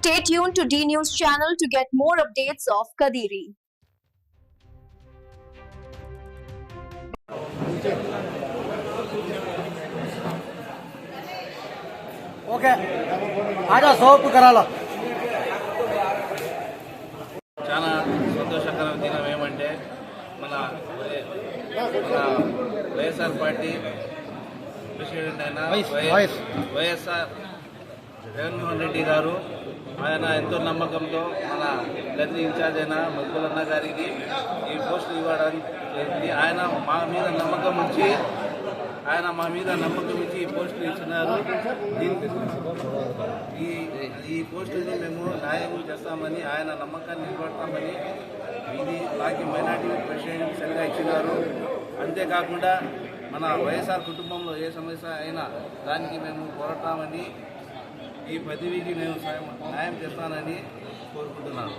Stay tuned to D News channel to get more updates of Kadiri. Okay आजा soap कराला చాలా సంతోషకరమైన దినం ఏమంటే మన వైఎస్ఆర్ పార్టీ ప్రెసిడెంట్ అయిన వైఎస్ఆర్ జగన్మోహన్ రెడ్డి గారు ఆయన ఎంతో నమ్మకంతో మన గది ఇన్ఛార్జ్ అయిన మక్కులన్న గారికి ఈ పోస్టులు ఇవ్వడానికి ఆయన మా మీద నమ్మకం ఉంచి ఈ పోస్టులు ఇస్తున్నారు. ఈ పోస్టుని మేము న్యాయం చేస్తామని ఆయన నమ్మకాన్ని నిలబడతామని ఇది మాకి మైనార్టీ ప్రెసిడెంట్ సరిగా ఇచ్చినారు. అంతేకాకుండా మన వైఎస్ఆర్ కుటుంబంలో ఏ సమస్య అయినా దానికి మేము పోరాడతామని ఈ పదవికి నేను న్యాయం చేస్తానని కోరుకుంటున్నాను.